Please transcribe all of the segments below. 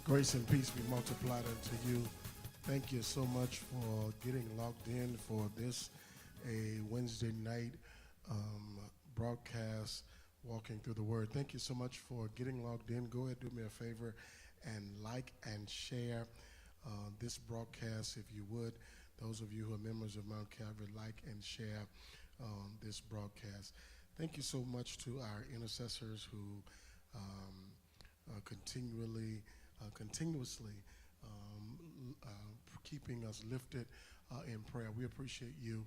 Grace and peace be multiplied unto you. Thank you so much for getting logged in for this a Wednesday night um, broadcast, Walking Through the Word. Thank you so much for getting logged in. Go ahead, do me a favor, and like and share this broadcast if you would. Those of you who are members of Mount Calvary, like and share this broadcast. Thank you so much to our intercessors who continuously keeping us lifted in prayer. We appreciate you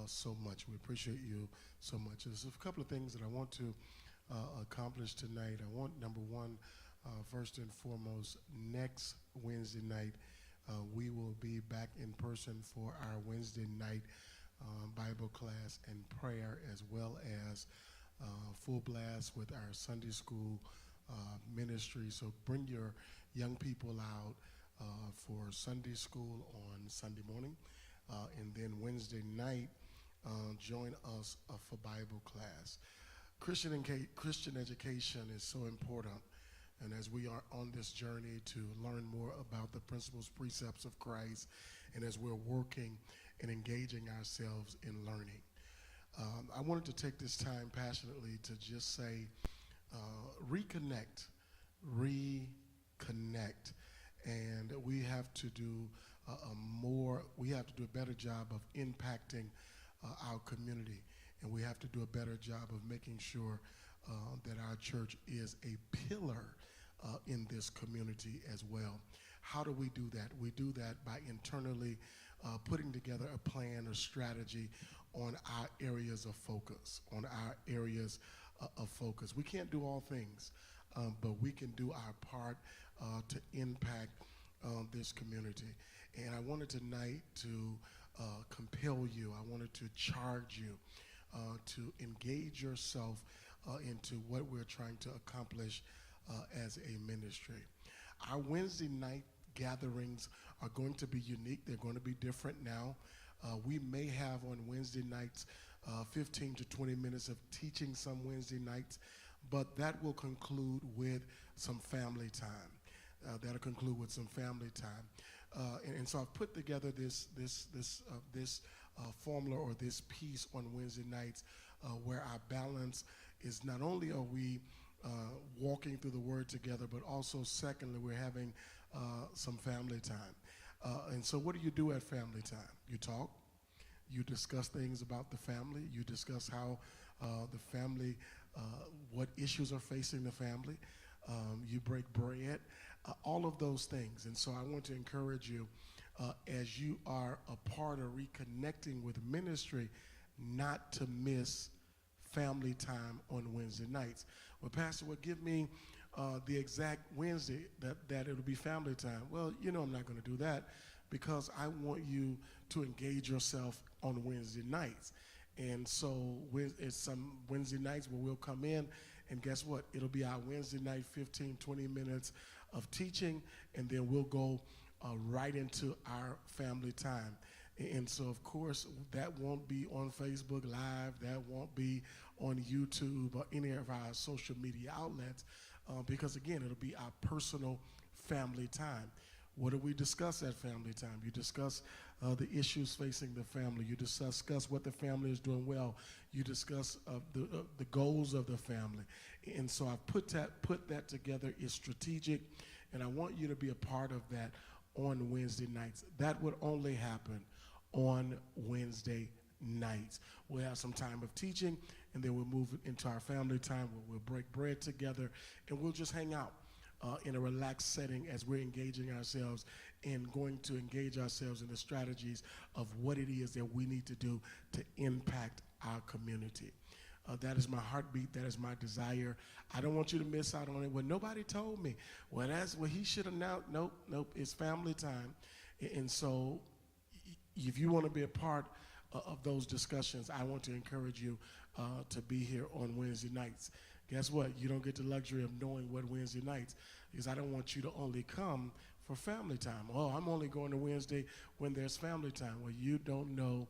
so much. We appreciate you so much. There's a couple of things that I want to accomplish tonight. I want, number one, first and foremost, next Wednesday night, we will be back in person for our Wednesday night Bible class and prayer, as well as full blast with our Sunday school ministry. So bring your young people out for Sunday school on Sunday morning, and then Wednesday night join us for Bible class. Christian education is so important, and as we are on this journey to learn more about the principles, precepts of Christ, and as we're working and engaging ourselves in learning, I wanted to take this time passionately to just say, reconnect, and we have to do we have to do a better job of impacting our community, and we have to do a better job of making sure that our church is a pillar in this community as well. How do we do that? We do that by internally putting together a plan or strategy on our areas of focus, We can't do all things, but we can do our part to impact this community. And I wanted tonight to compel you, I wanted to charge you to engage yourself into what we're trying to accomplish as a ministry. Our Wednesday night gatherings are going to be unique. They're going to be different now. We may have on Wednesday nights 15 to 20 minutes of teaching some Wednesday nights, but that will conclude with some family time. And so I've put together this formula or this piece on Wednesday nights where our balance is not only are we walking through the Word together, but also secondly, we're having some family time. And so what do you do at family time? You talk, you discuss things about the family, you discuss how the family, what issues are facing the family, you break bread, all of those things. And so I want to encourage you, as you are a part of reconnecting with ministry, not to miss family time on Wednesday nights. Well, Pastor, give me the exact Wednesday that it'll be family time. Well, I'm not going to do that, because I want you to engage yourself on Wednesday nights. And so it's some Wednesday nights where we'll come in, and guess what? It'll be our Wednesday night 15, 20 minutes of teaching, and then we'll go right into our family time. And so, of course, that won't be on Facebook Live, that won't be on YouTube or any of our social media outlets, because, again, it'll be our personal family time. What do we discuss at family time? You discuss the issues facing the family. You discuss what the family is doing well. You discuss the goals of the family. And so I've put that together. It's strategic, and I want you to be a part of that on Wednesday nights. That would only happen on Wednesday nights. We'll have some time of teaching, and then we'll move into our family time where we'll break bread together, and we'll just hang out in a relaxed setting as we're engaging ourselves and going to engage ourselves in the strategies of what it is that we need to do to impact our community. That is my heartbeat. That is my desire. I don't want you to miss out on it. Well, nobody told me. Well, he should have now. Nope. It's family time. And so if you want to be a part of those discussions, I want to encourage you to be here on Wednesday nights. Guess what? You don't get the luxury of knowing what Wednesday nights, because I don't want you to only come for family time. Oh, I'm only going to Wednesday when there's family time. Well, you don't know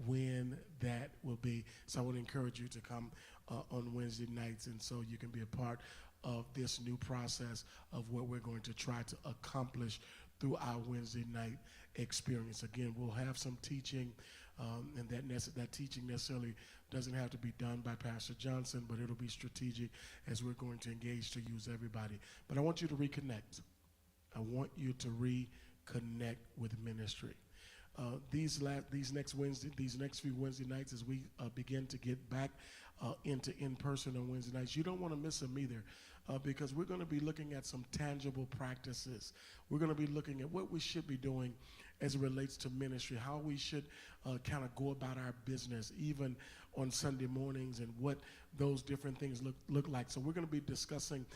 when that will be. So I would encourage you to come on Wednesday nights, and so you can be a part of this new process of what we're going to try to accomplish through our Wednesday night experience. Again, we'll have some teaching, and that teaching necessarily doesn't have to be done by Pastor Johnson, but it'll be strategic as we're going to engage to use everybody. But I want you to reconnect. I want you to reconnect with ministry. These next few Wednesday nights, as we begin to get back into in-person on Wednesday nights, you don't want to miss them either, because we're going to be looking at some tangible practices. We're going to be looking at what we should be doing as it relates to ministry, how we should kind of go about our business, even on Sunday mornings, and what those different things look like. So we're going to be discussing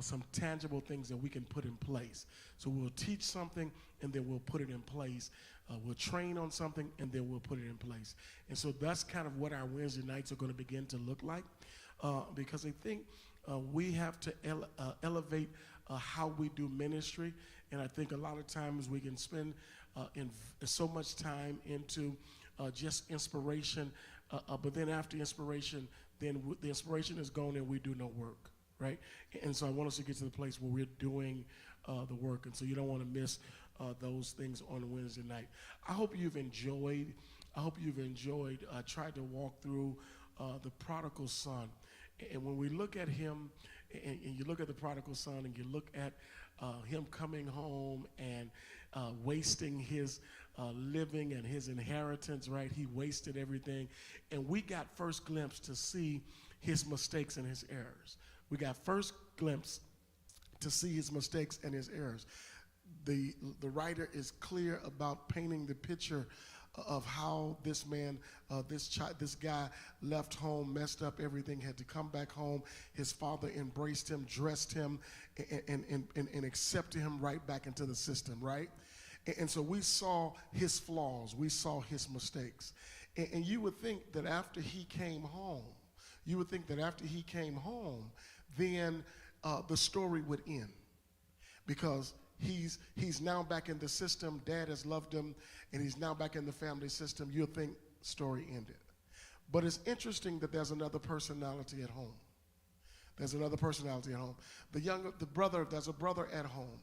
some tangible things that we can put in place. So we'll teach something, and then we'll put it in place. We'll train on something, and then we'll put it in place. And so that's kind of what our Wednesday nights are going to begin to look like, because I think we have to elevate how we do ministry. And I think a lot of times we can spend so much time into just inspiration, but then after inspiration, then the inspiration is gone and we do no work, right? And so I want us to get to the place where we're doing the work, and so you don't want to miss those things on Wednesday night. I hope you've enjoyed trying to walk through the prodigal son. And when we look at him, and you look at the prodigal son, and you look at him coming home and wasting his living and his inheritance, right? He wasted everything. And we got first glimpse to see his mistakes and his errors. We got first glimpse to see his mistakes and his errors. The writer is clear about painting the picture of how this man, this guy left home, messed up everything, had to come back home. His father embraced him, dressed him, and accepted him right back into the system, right? And so we saw his flaws. We saw his mistakes. And you would think that after he came home, then the story would end, because he's now back in the system. Dad has loved him, and he's now back in the family system. You'll think story ended. But it's interesting that there's another personality at home. There's a brother at home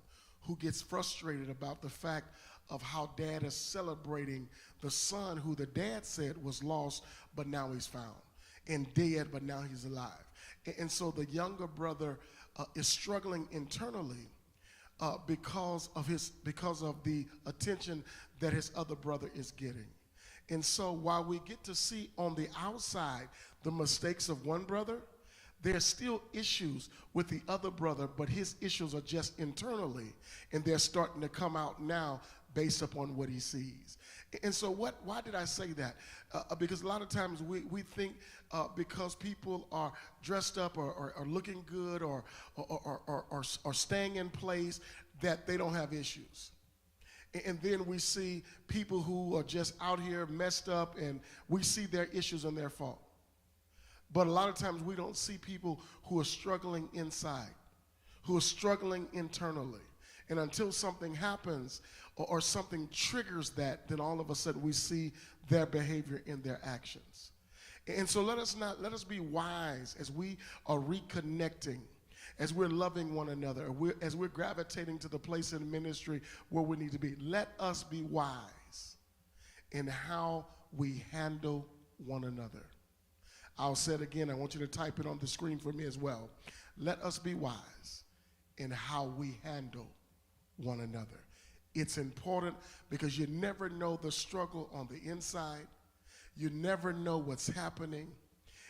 who gets frustrated about the fact of how dad is celebrating the son who the dad said was lost, but now he's found, and dead, but now he's alive. And so the younger brother is struggling internally because of the attention that his other brother is getting. And so while we get to see on the outside the mistakes of one brother, there's still issues with the other brother, but his issues are just internally, and they're starting to come out now based upon what he sees. And so why did I say that? Because a lot of times we think because people are dressed up or looking good or staying in place, that they don't have issues. And then we see people who are just out here messed up, and we see their issues and their fault. But a lot of times we don't see people who are struggling inside, who are struggling internally. And until something happens or something triggers that, then all of a sudden we see their behavior in their actions. And so let us be wise as we are reconnecting, as we're loving one another, as we're gravitating to the place in ministry where we need to be. Let us be wise in how we handle one another. I'll say it again. I want you to type it on the screen for me as well. Let us be wise in how we handle one another. It's important because you never know the struggle on the inside. You never know what's happening.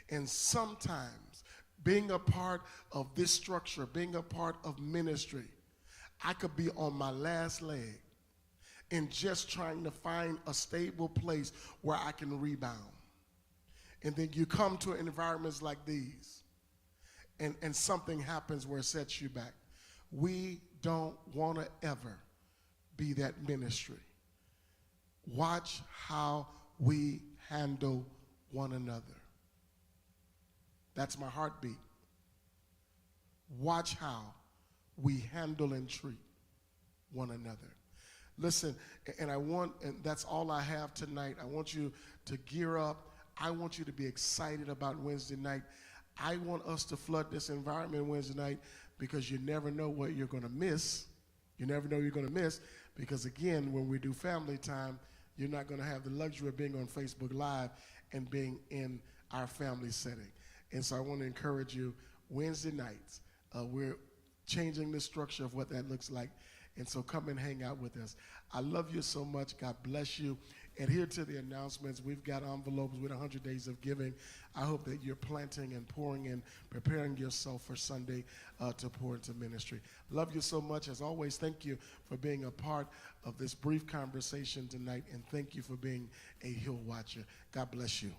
And sometimes being a part of this structure, being a part of ministry, I could be on my last leg and just trying to find a stable place where I can rebound. And then you come to environments like these, and something happens where it sets you back. We don't want to ever be that ministry. Watch how we handle one another. That's my heartbeat. Watch how we handle and treat one another. Listen, and that's all I have tonight. I want you to gear up. I want you to be excited about Wednesday night. I want us to flood this environment Wednesday night because you never know what you're going to miss. You never know you're going to miss because, again, when we do family time, you're not going to have the luxury of being on Facebook Live and being in our family setting. And so I want to encourage you, Wednesday nights, we're changing the structure of what that looks like. And so come and hang out with us. I love you so much. God bless you. Adhere to the announcements. We've got envelopes with 100 days of giving. I hope that you're planting and pouring and preparing yourself for Sunday to pour into ministry. Love you so much. As always, thank you for being a part of this brief conversation tonight, and thank you for being a Hill Watcher. God bless you.